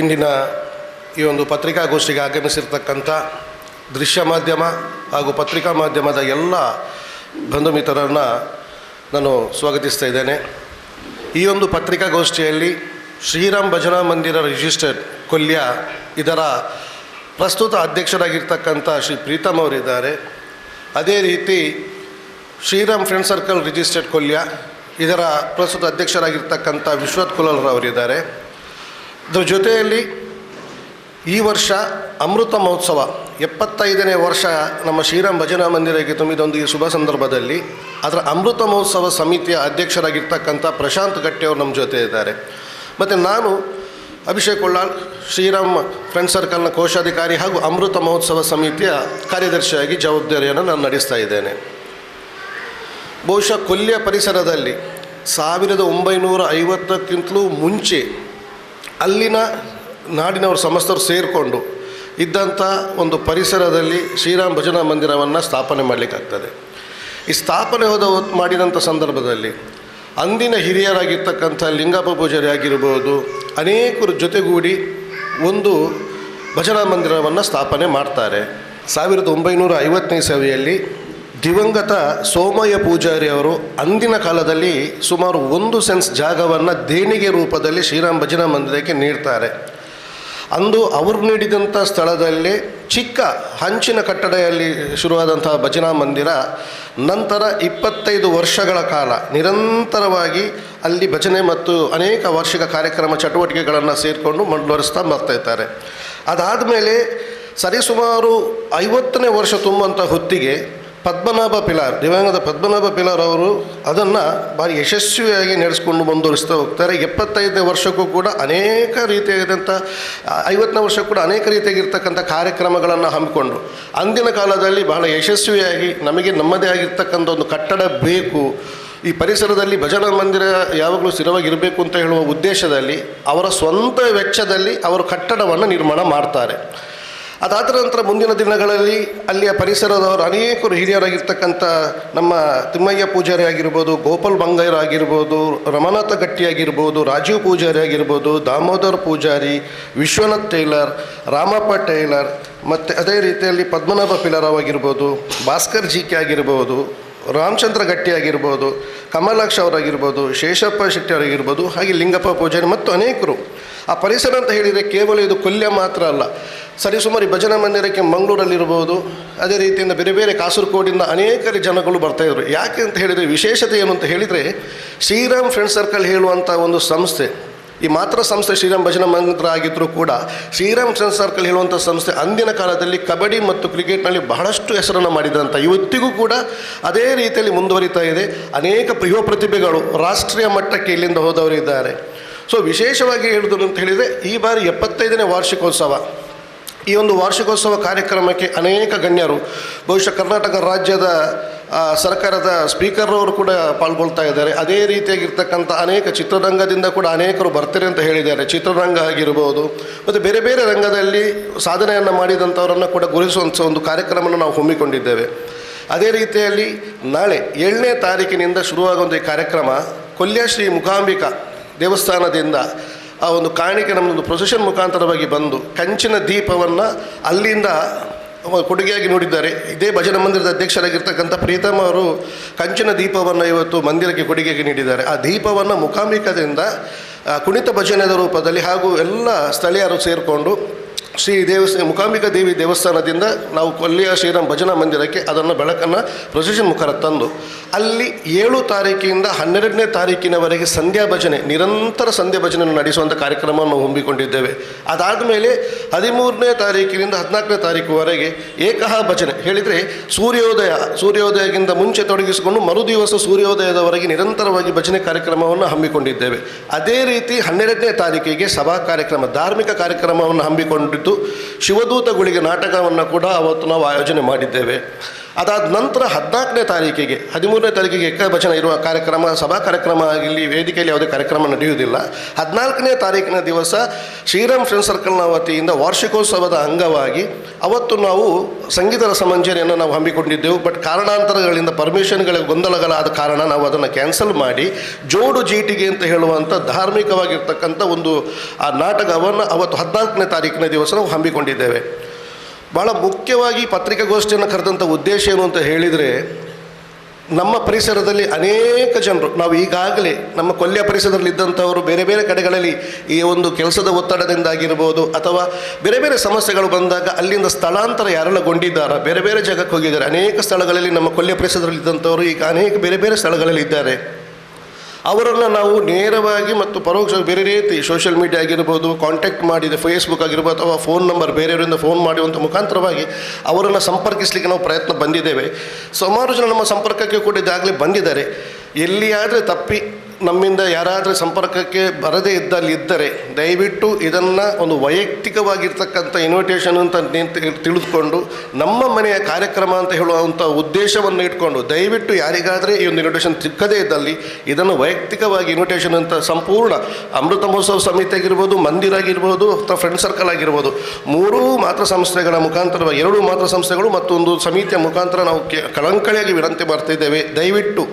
ಇಂದಿನ ಈ ಒಂದು ಪತ್ರಿಕಾಗೋಷ್ಠಿಗೆ ಆಗಮಿಸಿರ್ತಕ್ಕಂಥ ದೃಶ್ಯ ಮಾಧ್ಯಮ ಹಾಗೂ ಪತ್ರಿಕಾ ಮಾಧ್ಯಮದ ಎಲ್ಲ ಬಂಧು ಮಿತ್ರರನ್ನು ನಾನು ಸ್ವಾಗತಿಸ್ತಾ ಇದ್ದೇನೆ. ಈ ಒಂದು ಪತ್ರಿಕಾಗೋಷ್ಠಿಯಲ್ಲಿ ಶ್ರೀರಾಮ್ ಭಜನಾ ಮಂದಿರ ರಿಜಿಸ್ಟರ್ಡ್ ಕೊಲ್ಯ ಇದರ ಪ್ರಸ್ತುತ ಅಧ್ಯಕ್ಷರಾಗಿರ್ತಕ್ಕಂಥ ಶ್ರೀ ಪ್ರೀತಮ್ ಅವರಿದ್ದಾರೆ. ಅದೇ ರೀತಿ ಶ್ರೀರಾಮ್ ಫ್ರೆಂಡ್ ಸರ್ಕಲ್ ರಿಜಿಸ್ಟರ್ಡ್ ಕೊಲ್ಯ ಇದರ ಪ್ರಸ್ತುತ ಅಧ್ಯಕ್ಷರಾಗಿರ್ತಕ್ಕಂಥ ವಿಶ್ವತ್ ಕುಲಲ್ರವರಿದ್ದಾರೆ. ಇದರ ಜೊತೆಯಲ್ಲಿ ಈ ವರ್ಷ ಅಮೃತ ಮಹೋತ್ಸವ 75ನೇ ವರ್ಷ ನಮ್ಮ ಶ್ರೀರಾಮ್ ಭಜನಾ ಮಂದಿರಕ್ಕೆ ತುಂಬಿದೊಂದು ಈ ಶುಭ ಸಂದರ್ಭದಲ್ಲಿ ಅದರ ಅಮೃತ ಮಹೋತ್ಸವ ಸಮಿತಿಯ ಅಧ್ಯಕ್ಷರಾಗಿರ್ತಕ್ಕಂಥ ಪ್ರಶಾಂತ್ ಗಟ್ಟಿ ಅವರು ನಮ್ಮ ಜೊತೆ ಇದ್ದಾರೆ. ಮತ್ತು ನಾನು ಅಭಿಷೇಕ್ ಉಳ್ಳಾಳ್ ಶ್ರೀರಾಮ್ ಫ್ರೆಂಡ್ ಸರ್ಕಲ್ನ ಕೋಶಾಧಿಕಾರಿ ಹಾಗೂ ಅಮೃತ ಮಹೋತ್ಸವ ಸಮಿತಿಯ ಕಾರ್ಯದರ್ಶಿಯಾಗಿ ಜವಾಬ್ದಾರಿಯನ್ನು ನಾನು ನಡೆಸ್ತಾ ಇದ್ದೇನೆ. ಬಹುಶಃ ಕೊಲ್ಯ ಪರಿಸರದಲ್ಲಿ 1950ಕ್ಕಿಂತಲೂ ಮುಂಚೆ ಅಲ್ಲಿನ ನಾಡಿನವರು ಸಮಸ್ತರು ಸೇರಿಕೊಂಡು ಇದ್ದಂಥ ಒಂದು ಪರಿಸರದಲ್ಲಿ ಶ್ರೀರಾಮ್ ಭಜನಾ ಮಂದಿರವನ್ನು ಸ್ಥಾಪನೆ ಮಾಡಲಿಕ್ಕಾಗ್ತದೆ. ಈ ಸ್ಥಾಪನೆ ಮಾಡಿದಂಥ ಸಂದರ್ಭದಲ್ಲಿ ಅಂದಿನ ಹಿರಿಯರಾಗಿರ್ತಕ್ಕಂಥ ಲಿಂಗಪ್ಪ ಪೂಜಾರಿ ಆಗಿರ್ಬೋದು ಅನೇಕರು ಜೊತೆಗೂಡಿ ಒಂದು ಭಜನಾ ಮಂದಿರವನ್ನು ಸ್ಥಾಪನೆ ಮಾಡ್ತಾರೆ. 1950ನೇ ಇಸವಿಯಲ್ಲಿ ದಿವಂಗತ ಸೋಮಯ್ಯ ಪೂಜಾರಿ ಅವರು ಅಂದಿನ ಕಾಲದಲ್ಲಿ ಸುಮಾರು 1 ಸೆನ್ಸ್ ಜಾಗವನ್ನು ದೇಣಿಗೆ ರೂಪದಲ್ಲಿ ಶ್ರೀರಾಮ್ ಭಜನಾ ಮಂದಿರಕ್ಕೆ ನೀಡ್ತಾರೆ. ಅಂದು ಅವರು ನೀಡಿದಂಥ ಸ್ಥಳದಲ್ಲೇ ಚಿಕ್ಕ ಹಂಚಿನ ಕಟ್ಟಡೆಯಲ್ಲಿ ಶುರುವಾದಂಥ ಭಜನಾ ಮಂದಿರ ನಂತರ 25 ವರ್ಷಗಳ ಕಾಲ ನಿರಂತರವಾಗಿ ಅಲ್ಲಿ ಭಜನೆ ಮತ್ತು ಅನೇಕ ವಾರ್ಷಿಕ ಕಾರ್ಯಕ್ರಮ ಚಟುವಟಿಕೆಗಳನ್ನು ಸೇರಿಕೊಂಡು ಮುಂದುವರಿಸ್ತಾ ಬರ್ತಾಯಿದ್ದಾರೆ. ಅದಾದ ಮೇಲೆ ಸರಿಸುಮಾರು 50ನೇ ವರ್ಷ ತುಂಬುವಂಥ ಹೊತ್ತಿಗೆ ಪದ್ಮನಾಭ ಪಿಲಾರ್ ದಿವಂಗತ ಪದ್ಮನಾಭ ಪಿಲಾರ್ ಅವರು ಅದನ್ನು ಭಾರಿ ಯಶಸ್ವಿಯಾಗಿ ನಡೆಸ್ಕೊಂಡು ಮುಂದುವರಿಸ್ತಾ ಹೋಗ್ತಾರೆ. 75ನೇ ವರ್ಷಕ್ಕೂ ಕೂಡ ಅನೇಕ ರೀತಿಯಾದಂಥ 50ನೇ ವರ್ಷಕ್ಕೂ ಕೂಡ ಅನೇಕ ರೀತಿಯಾಗಿರ್ತಕ್ಕಂಥ ಕಾರ್ಯಕ್ರಮಗಳನ್ನು ಹಮ್ಮಿಕೊಂಡ್ರು. ಅಂದಿನ ಕಾಲದಲ್ಲಿ ಬಹಳ ಯಶಸ್ವಿಯಾಗಿ ನಮಗೆ ನಮ್ಮದೇ ಆಗಿರ್ತಕ್ಕಂಥ ಒಂದು ಕಟ್ಟಡ ಬೇಕು, ಈ ಪರಿಸರದಲ್ಲಿ ಭಜನಾ ಮಂದಿರ ಯಾವಾಗಲೂ ಸ್ಥಿರವಾಗಿರಬೇಕು ಅಂತ ಹೇಳುವ ಉದ್ದೇಶದಲ್ಲಿ ಅವರ ಸ್ವಂತ ವೆಚ್ಚದಲ್ಲಿ ಅವರು ಕಟ್ಟಡವನ್ನು ನಿರ್ಮಾಣ ಮಾಡ್ತಾರೆ. ಅದಾದ ನಂತರ ಮುಂದಿನ ದಿನಗಳಲ್ಲಿ ಅಲ್ಲಿಯ ಪರಿಸರದವರು ಅನೇಕರು ಹಿರಿಯರಾಗಿರ್ತಕ್ಕಂಥ ನಮ್ಮ ತಿಮ್ಮಯ್ಯ ಪೂಜಾರಿ ಆಗಿರ್ಬೋದು, ಗೋಪಾಲ್ ಬಂಗೈರ್ ಆಗಿರ್ಬೋದು, ರಮನಾಥ ಗಟ್ಟಿ ಆಗಿರ್ಬೋದು, ರಾಜೀವ್ ಪೂಜಾರಿ ಆಗಿರ್ಬೋದು, ದಾಮೋದರ್ ಪೂಜಾರಿ, ವಿಶ್ವನಾಥ್ ಟೈಲರ್, ರಾಮಪ್ಪ ಟೈಲರ್, ಮತ್ತು ಅದೇ ರೀತಿಯಲ್ಲಿ ಪದ್ಮನಾಭ ಪಿಲಾರಾವ್ ಆಗಿರ್ಬೋದು, ಭಾಸ್ಕರ್ ಜಿ ಕೆ ಆಗಿರ್ಬೋದು, ರಾಮಚಂದ್ರ ಗಟ್ಟಿ ಆಗಿರ್ಬೋದು, ಕಮಲಾಕ್ಷ ಅವರಾಗಿರ್ಬೋದು, ಶೇಷಪ್ಪ ಶೆಟ್ಟಿ ಅವರಾಗಿರ್ಬೋದು, ಹಾಗೆ ಲಿಂಗಪ್ಪ ಪೂಜಾರಿ ಮತ್ತು ಅನೇಕರು. ಆ ಪರಿಸರ ಅಂತ ಹೇಳಿದರೆ ಕೇವಲ ಇದು ಕೊಲ್ಯ ಮಾತ್ರ ಅಲ್ಲ, ಸರಿಸುಮಾರು ಭಜನಾ ಮಂದಿರಕ್ಕೆ ಮಂಗಳೂರಲ್ಲಿರ್ಬೋದು, ಅದೇ ರೀತಿಯಿಂದ ಬೇರೆ ಬೇರೆ ಕಾಸರಗೋಡಿಂದ ಅನೇಕ ಜನಗಳು ಬರ್ತಾಯಿದ್ರು. ಯಾಕೆ ಅಂತ ಹೇಳಿದರೆ ವಿಶೇಷತೆ ಏನು ಅಂತ ಹೇಳಿದರೆ ಶ್ರೀರಾಮ್ ಫ್ರೆಂಡ್ ಸರ್ಕಲ್ ಹೇಳುವಂಥ ಒಂದು ಸಂಸ್ಥೆ, ಈ ಮಾತ್ರ ಸಂಸ್ಥೆ ಶ್ರೀರಾಮ್ ಭಜನಾ ಮಂದಿರ ಆಗಿದ್ದರೂ ಕೂಡ ಶ್ರೀರಾಮ್ ಫ್ರೆಂಡ್ ಸರ್ಕಲ್ ಹೇಳುವಂಥ ಸಂಸ್ಥೆ ಅಂದಿನ ಕಾಲದಲ್ಲಿ ಕಬಡ್ಡಿ ಮತ್ತು ಕ್ರಿಕೆಟ್ನಲ್ಲಿ ಬಹಳಷ್ಟು ಹೆಸರನ್ನು ಮಾಡಿದಂಥ ಇವತ್ತಿಗೂ ಕೂಡ ಅದೇ ರೀತಿಯಲ್ಲಿ ಮುಂದುವರಿತಾ ಇದೆ. ಅನೇಕ ಯುವ ಪ್ರತಿಭೆಗಳು ರಾಷ್ಟ್ರೀಯ ಮಟ್ಟಕ್ಕೆ ಇಲ್ಲಿಂದ ಹೋದವರು ಇದ್ದಾರೆ. ಸೊ ವಿಶೇಷವಾಗಿ ಹೇಳುವುದು ಅಂತ ಹೇಳಿದರೆ ಈ ಬಾರಿ 75ನೇ ವಾರ್ಷಿಕೋತ್ಸವ, ಈ ಒಂದು ವಾರ್ಷಿಕೋತ್ಸವ ಕಾರ್ಯಕ್ರಮಕ್ಕೆ ಅನೇಕ ಗಣ್ಯರು, ಬಹುಶಃ ಕರ್ನಾಟಕ ರಾಜ್ಯದ ಸರ್ಕಾರದ ಸ್ಪೀಕರ್ ಅವರು ಕೂಡ ಪಾಲ್ಗೊಳ್ತಾ ಇದ್ದಾರೆ. ಅದೇ ರೀತಿಯಾಗಿರ್ತಕ್ಕಂಥ ಅನೇಕ ಚಿತ್ರರಂಗದಿಂದ ಕೂಡ ಅನೇಕರು ಬರ್ತಾರೆ ಅಂತ ಹೇಳಿದ್ದಾರೆ. ಚಿತ್ರರಂಗ ಆಗಿರ್ಬೋದು ಮತ್ತು ಬೇರೆ ಬೇರೆ ರಂಗದಲ್ಲಿ ಸಾಧನೆಯನ್ನು ಮಾಡಿದಂಥವರನ್ನು ಕೂಡ ಗುರುತಿಸುವಂಥ ಒಂದು ಕಾರ್ಯಕ್ರಮವನ್ನು ನಾವು ಹಮ್ಮಿಕೊಂಡಿದ್ದೇವೆ. ಅದೇ ರೀತಿಯಲ್ಲಿ ನಾಳೆ 7ನೇ ತಾರೀಕಿನಿಂದ ಶುರುವಾಗುವಂಥ ಈ ಕಾರ್ಯಕ್ರಮ ಕೊಲ್ಯ ಶ್ರೀ ಮೂಕಾಂಬಿಕಾ ದೇವಸ್ಥಾನದಿಂದ ಆ ಒಂದು ಕಾಣಿಕೆ ನಮ್ಮದೊಂದು ಪ್ರೊಸೆಷನ್ ಮುಖಾಂತರವಾಗಿ ಬಂದು ಕಂಚಿನ ದೀಪವನ್ನು ಅಲ್ಲಿಂದ ಕೊಡುಗೆಯಾಗಿ ನೀಡಿದ್ದಾರೆ. ಇದೇ ಭಜನಾ ಮಂದಿರದ ಅಧ್ಯಕ್ಷರಾಗಿರ್ತಕ್ಕಂಥ ಪ್ರೀತಮ್ ಅವರು ಕಂಚಿನ ದೀಪವನ್ನು ಇವತ್ತು ಮಂದಿರಕ್ಕೆ ಕೊಡುಗೆಯಾಗಿ ನೀಡಿದ್ದಾರೆ. ಆ ದೀಪವನ್ನು ಮೂಕಾಂಬಿಕಾದಿಂದ ಕುಣಿತ ಭಜನೆಯ ರೂಪದಲ್ಲಿ ಹಾಗೂ ಎಲ್ಲ ಸ್ಥಳೀಯರು ಸೇರಿಕೊಂಡು ಮೂಕಾಂಬಿಕಾ ದೇವಿ ದೇವಸ್ಥಾನದಿಂದ ನಾವು ಕೊಲ್ಲಿಯ ಶ್ರೀರಾಮ್ ಭಜನಾ ಮಂದಿರಕ್ಕೆ ಅದನ್ನು ಬೆಳಕನ್ನು ಪ್ರೊಸೆಷನ್ ಮುಖಾಂತರ ತಂದು ಅಲ್ಲಿ 7 ತಾರೀಕಿನಿಂದ 12ನೇ ತಾರೀಕಿನವರೆಗೆ ಸಂಧ್ಯಾ ಭಜನೆ, ನಿರಂತರ ಸಂಧ್ಯಾ ಭಜನೆಯನ್ನು ನಡೆಸುವಂಥ ಕಾರ್ಯಕ್ರಮವನ್ನು ಹಮ್ಮಿಕೊಂಡಿದ್ದೇವೆ. ಅದಾದ ಮೇಲೆ 13ನೇ ತಾರೀಕಿನಿಂದ 14ನೇ ತಾರೀಕುವರೆಗೆ ಏಕಹ ಭಜನೆ ಹೇಳಿದರೆ ಸೂರ್ಯೋದಯಕ್ಕಿಂತ ಮುಂಚೆ ತೊಡಗಿಸಿಕೊಂಡು ಮರುದಿವಸ ಸೂರ್ಯೋದಯದವರೆಗೆ ನಿರಂತರವಾಗಿ ಭಜನೆ ಕಾರ್ಯಕ್ರಮವನ್ನು ಹಮ್ಮಿಕೊಂಡಿದ್ದೇವೆ. ಅದೇ ರೀತಿ 12ನೇ ತಾರೀಕಿಗೆ ಸಭಾ ಕಾರ್ಯಕ್ರಮ, ಧಾರ್ಮಿಕ ಕಾರ್ಯಕ್ರಮವನ್ನು ಹಮ್ಮಿಕೊಂಡಿದ್ದು ಶಿವದೂತಗಳಿಗೆ ನಾಟಕವನ್ನು ಕೂಡ ಅವತ್ತು ನಾವು ಆಯೋಜನೆ ಮಾಡಿದ್ದೇವೆ. ಅದಾದ ನಂತರ 14ನೇ ತಾರೀಕಿಗೆ 13ನೇ ತಾರೀಕಿಗೆ ಏಕವಚನ ಇರುವ ಕಾರ್ಯಕ್ರಮ, ಸಭಾ ಕಾರ್ಯಕ್ರಮ ಆಗಲಿ, ವೇದಿಕೆಯಲ್ಲಿ ಯಾವುದೇ ಕಾರ್ಯಕ್ರಮ ನಡೆಯುವುದಿಲ್ಲ. 14ನೇ ತಾರೀಕಿನ ದಿವಸ ಶ್ರೀರಾಮ್ ಫ್ರೆಂಡ್ಸ್ ಸರ್ಕಲ್ನ ವತಿಯಿಂದ ವಾರ್ಷಿಕೋತ್ಸವದ ಅಂಗವಾಗಿ ಅವತ್ತು ನಾವು ಸಂಗೀತ ರಸಮಂಜರಿಯನ್ನು ನಾವು ಹಮ್ಮಿಕೊಂಡಿದ್ದೆವು. ಬಟ್ ಕಾರಣಾಂತರಗಳಿಂದ ಪರ್ಮಿಷನ್ಗಳ ಗೊಂದಲಗಳಾದ ಕಾರಣ ನಾವು ಅದನ್ನು ಕ್ಯಾನ್ಸಲ್ ಮಾಡಿ ಜೋಡು ಜೀಟಿಗೆ ಅಂತ ಹೇಳುವಂಥ ಧಾರ್ಮಿಕವಾಗಿರ್ತಕ್ಕಂಥ ಒಂದು ಆ ನಾಟಕವನ್ನು ಅವತ್ತು 14ನೇ ತಾರೀಕಿನ ದಿವಸ ನಾವು ಹಮ್ಮಿಕೊಂಡಿದ್ದೇವೆ. ಭಾಳ ಮುಖ್ಯವಾಗಿ ಪತ್ರಿಕಾಗೋಷ್ಠಿಯನ್ನು ಕರೆದಂಥ ಉದ್ದೇಶ ಏನು ಅಂತ ಹೇಳಿದರೆ, ನಮ್ಮ ಪರಿಸರದಲ್ಲಿ ಅನೇಕ ಜನರು, ನಾವು ಈಗಾಗಲೇ ನಮ್ಮ ಕೊಲ್ಯ ಪರಿಸರದಲ್ಲಿದ್ದಂಥವರು ಬೇರೆ ಬೇರೆ ಕಡೆಗಳಲ್ಲಿ ಈ ಒಂದು ಕೆಲಸದ ಒತ್ತಡದಿಂದಾಗಿರ್ಬೋದು ಅಥವಾ ಬೇರೆ ಬೇರೆ ಸಮಸ್ಯೆಗಳು ಬಂದಾಗ ಅಲ್ಲಿಂದ ಸ್ಥಳಾಂತರ ಯಾರೆಲ್ಲಗೊಂಡಿದ್ದಾರೆ, ಬೇರೆ ಬೇರೆ ಜಾಗಕ್ಕೆ ಹೋಗಿದ್ದಾರೆ. ಅನೇಕ ಸ್ಥಳಗಳಲ್ಲಿ ನಮ್ಮ ಕೊಲ್ಯ ಪರಿಸರದಲ್ಲಿದ್ದಂಥವರು ಈಗ ಅನೇಕ ಬೇರೆ ಬೇರೆ ಸ್ಥಳಗಳಲ್ಲಿ ಇದ್ದಾರೆ. ಅವರನ್ನು ನಾವು ನೇರವಾಗಿ ಮತ್ತು ಪರೋಕ್ಷ ಬೇರೆ ರೀತಿ ಸೋಷಿಯಲ್ ಮೀಡಿಯಾ ಆಗಿರ್ಬೋದು, ಕಾಂಟ್ಯಾಕ್ಟ್ ಮಾಡಿದೆ, ಫೇಸ್ಬುಕ್ ಆಗಿರ್ಬೋದು ಅಥವಾ ಫೋನ್ ನಂಬರ್ ಬೇರೆಯವರಿಂದ ಫೋನ್ ಮಾಡುವಂಥ ಮುಖಾಂತರವಾಗಿ ಅವರನ್ನು ಸಂಪರ್ಕಿಸಲಿಕ್ಕೆ ನಾವು ಪ್ರಯತ್ನ ಬಂದಿದ್ದೇವೆ. ಸುಮಾರು ಜನ ನಮ್ಮ ಸಂಪರ್ಕಕ್ಕೆ ಕೂಡ ಇದಾಗಲೇ ಬಂದಿದ್ದಾರೆ. ಎಲ್ಲಿಯಾದರೆ ತಪ್ಪಿ ನಮ್ಮಿಂದ ಯಾರಾದರೂ ಸಂಪರ್ಕಕ್ಕೆ ಬರದೇ ಇದ್ದರೆ ದಯವಿಟ್ಟು ಇದನ್ನು ಒಂದು ವೈಯಕ್ತಿಕವಾಗಿರ್ತಕ್ಕಂಥ ಇನ್ವಿಟೇಷನ್ ಅಂತ ತಿಳಿದುಕೊಂಡು ನಮ್ಮ ಮನೆಯ ಕಾರ್ಯಕ್ರಮ ಅಂತ ಹೇಳುವಂಥ ಉದ್ದೇಶವನ್ನು ಇಟ್ಕೊಂಡು ದಯವಿಟ್ಟು ಯಾರಿಗಾದರೆ ಈ ಒಂದು ಇನ್ವಿಟೇಷನ್ ಸಿಕ್ಕದೇ ಇದ್ದಲ್ಲಿ ಇದನ್ನು ವೈಯಕ್ತಿಕವಾಗಿ ಇನ್ವಿಟೇಷನ್ ಅಂತ ಸಂಪೂರ್ಣ ಅಮೃತ ಮಹೋತ್ಸವ ಸಮಿತಿ ಆಗಿರ್ಬೋದು, ಮಂದಿರ ಆಗಿರ್ಬೋದು ಅಥವಾ ಫ್ರೆಂಡ್ ಸರ್ಕಲ್ ಆಗಿರ್ಬೋದು, 3 ಮಾತ್ರ ಸಂಸ್ಥೆಗಳ ಮುಖಾಂತರವಾಗಿ 2 ಮಾತ್ರ ಸಂಸ್ಥೆಗಳು ಮತ್ತು ಒಂದು ಸಮಿತಿಯ ಮುಖಾಂತರ ನಾವು ಕಳಂಕಳಿಯಾಗಿ ವಿನಂತಿ ಮಾಡ್ತಿದ್ದೇವೆ. ದಯವಿಟ್ಟು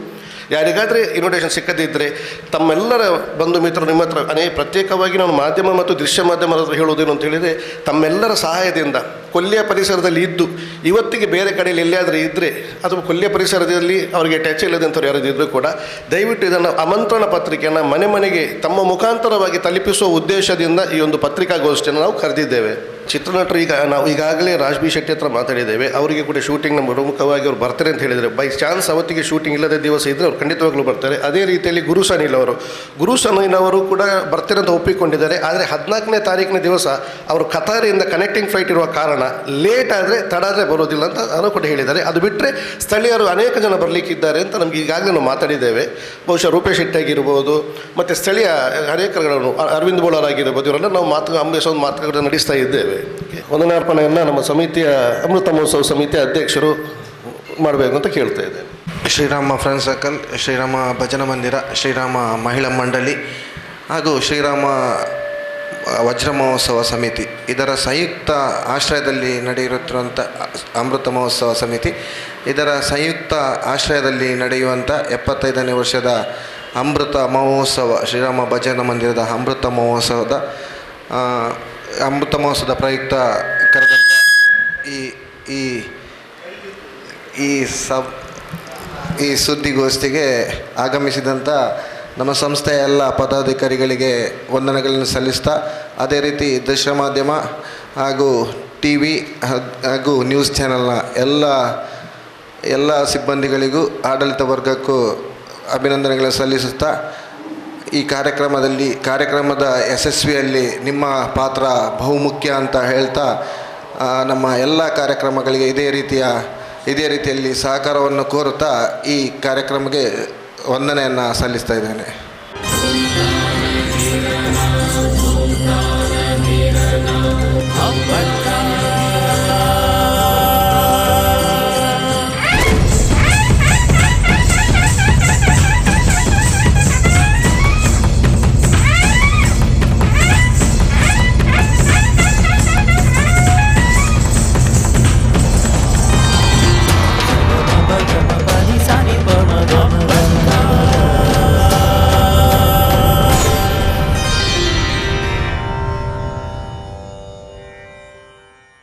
ಯಾರಿಗಾದರೆ ಇನ್ವಿಟೇಷನ್ ಸಿಕ್ಕದಿದ್ದರೆ ತಮ್ಮೆಲ್ಲರ ಬಂಧು ಮಿತ್ರರು ನಿಮ್ಮ ಹತ್ರ ಪ್ರತ್ಯೇಕವಾಗಿ ನಾನು ಮಾಧ್ಯಮ ಮತ್ತು ದೃಶ್ಯ ಮಾಧ್ಯಮದ ಹತ್ರ ಹೇಳೋದೇನು ಅಂತ ಹೇಳಿದರೆ, ತಮ್ಮೆಲ್ಲರ ಸಹಾಯದಿಂದ ಕೊಲ್ಯ ಪರಿಸರದಲ್ಲಿ ಇದ್ದು ಇವತ್ತಿಗೆ ಬೇರೆ ಕಡೆಯಲ್ಲಿ ಎಲ್ಲಿಯಾದರೂ ಇದ್ದರೆ ಅಥವಾ ಕೊಲ್ಯ ಪರಿಸರದಲ್ಲಿ ಅವರಿಗೆ ಟಚ್ ಇಲ್ಲದಂಥವ್ರು ಯಾರಾದಿದ್ದರೂ ಕೂಡ ದಯವಿಟ್ಟು ಇದನ್ನು ಆಮಂತ್ರಣ ಪತ್ರಿಕೆಯನ್ನು ಮನೆ ಮನೆಗೆ ತಮ್ಮ ಮುಖಾಂತರವಾಗಿ ತಲುಪಿಸುವ ಉದ್ದೇಶದಿಂದ ಈ ಒಂದು ಪತ್ರಿಕಾಗೋಷ್ಠಿಯನ್ನು ನಾವು ಕರೆದಿದ್ದೇವೆ. ಚಿತ್ರನಟರು ನಾವು ಈಗಾಗಲೇ ರಾಜ್ ಬಿ ಶೆಟ್ಟಿ ಹತ್ರ ಮಾತಾಡಿದ್ದೇವೆ. ಅವರಿಗೆ ಕೂಡ ಶೂಟಿಂಗ್ನ ಪ್ರಮುಖವಾಗಿ ಅವ್ರು ಬರ್ತಾರೆ ಅಂತ ಹೇಳಿದರೆ, ಬೈ ಚಾನ್ಸ್ ಅವತ್ತಿಗೆ ಶೂಟಿಂಗ್ ಇಲ್ಲದ ದಿವಸ ಇದ್ದರೆ ಅವ್ರು ಖಂಡಿತವಾಗ್ಲೂ ಬರ್ತಾರೆ. ಅದೇ ರೀತಿಯಲ್ಲಿ ಗುರು ಸನಿಲ್ ಅವರು ಕೂಡ ಬರ್ತಾರೆ ಅಂತ ಒಪ್ಪಿಕೊಂಡಿದ್ದಾರೆ. ಆದರೆ 14ನೇ ತಾರೀಕಿನ ದಿವಸ ಅವರು ಕತಾರಿಯಿಂದ ಕನೆಕ್ಟಿಂಗ್ ಫ್ಲೈಟ್ ಇರುವ ಕಾರಣ ಲೇಟ್ ಆದರೆ ತಡ ಆದರೆ ಬರೋದಿಲ್ಲ ಅಂತ ಅವರು ಕೂಡ ಹೇಳಿದ್ದಾರೆ. ಅದು ಬಿಟ್ಟರೆ ಸ್ಥಳೀಯರು ಅನೇಕ ಜನ ಬರಲಿಕ್ಕಿದ್ದಾರೆ ಅಂತ ನಮಗೆ ಈಗಾಗಲೇ ನಾವು ಮಾತಾಡಿದ್ದೇವೆ. ಬಹುಶಃ ರೂಪೇಶ್ ಶೆಟ್ಟಿ ಆಗಿರ್ಬೋದು ಮತ್ತು ಸ್ಥಳೀಯ ಅನೇಕಗಳನ್ನು ಅರವಿಂದ್ ಬೋಳರ್ ಆಗಿರ್ಬೋದು, ಇವರೆಲ್ಲ ನಾವು ಮಾತುಕತೆ ನಡೆಸ್ತಾ ಇದ್ದೇವೆ. ವಂದನಾರ್ಪಣೆಯನ್ನು ನಮ್ಮ ಸಮಿತಿಯ ಅಮೃತ ಮಹೋತ್ಸವ ಸಮಿತಿಯ ಅಧ್ಯಕ್ಷರು ಮಾಡಬೇಕು ಅಂತ ಕೇಳ್ತಾ ಇದ್ದೇನೆ. ಶ್ರೀರಾಮ ಫ್ರೆಂಡ್ಸ್ ಸರ್ಕಲ್, ಶ್ರೀರಾಮ ಭಜನಾ ಮಂದಿರ, ಶ್ರೀರಾಮ ಮಹಿಳಾ ಮಂಡಳಿ ಹಾಗೂ ಶ್ರೀರಾಮ ವಜ್ರ ಮಹೋತ್ಸವ ಸಮಿತಿ ಇದರ ಸಂಯುಕ್ತ ಆಶ್ರಯದಲ್ಲಿ ನಡೆಯುತ್ತಿರುವಂಥ ಅಮೃತ ಮಹೋತ್ಸವ ಸಮಿತಿ ಇದರ ಸಂಯುಕ್ತ ಆಶ್ರಯದಲ್ಲಿ ನಡೆಯುವಂಥ 75ನೇ ವರ್ಷದ ಅಮೃತ ಮಹೋತ್ಸವ, ಶ್ರೀರಾಮ ಭಜನಾ ಮಂದಿರದ ಅಮೃತ ಮಹೋತ್ಸವದ ಪ್ರಯುಕ್ತ ಕರೆದಂಥ ಈ ಸುದ್ದಿಗೋಷ್ಠಿಗೆ ಆಗಮಿಸಿದಂಥ ನಮ್ಮ ಸಂಸ್ಥೆಯ ಎಲ್ಲ ಪದಾಧಿಕಾರಿಗಳಿಗೆ ವಂದನೆಗಳನ್ನು ಸಲ್ಲಿಸ್ತಾ, ಅದೇ ರೀತಿ ದೃಶ್ಯ ಮಾಧ್ಯಮ ಹಾಗೂ TV ಹಾಗೂ ನ್ಯೂಸ್ ಚಾನೆಲ್ನ ಎಲ್ಲ ಸಿಬ್ಬಂದಿಗಳಿಗೂ ಆಡಳಿತ ವರ್ಗಕ್ಕೂ ಅಭಿನಂದನೆಗಳನ್ನು ಸಲ್ಲಿಸುತ್ತಾ, ಈ ಕಾರ್ಯಕ್ರಮದ ಯಶಸ್ವಿಯಲ್ಲಿ ನಿಮ್ಮ ಪಾತ್ರ ಬಹುಮುಖ್ಯ ಅಂತ ಹೇಳ್ತಾ, ನಮ್ಮ ಎಲ್ಲ ಕಾರ್ಯಕ್ರಮಗಳಿಗೆ ಇದೇ ರೀತಿಯಲ್ಲಿ ಸಹಕಾರವನ್ನು ಕೋರುತ್ತಾ ಈ ಕಾರ್ಯಕ್ರಮಕ್ಕೆ ವಂದನೆಯನ್ನು ಸಲ್ಲಿಸ್ತಾ ಇದ್ದೇನೆ.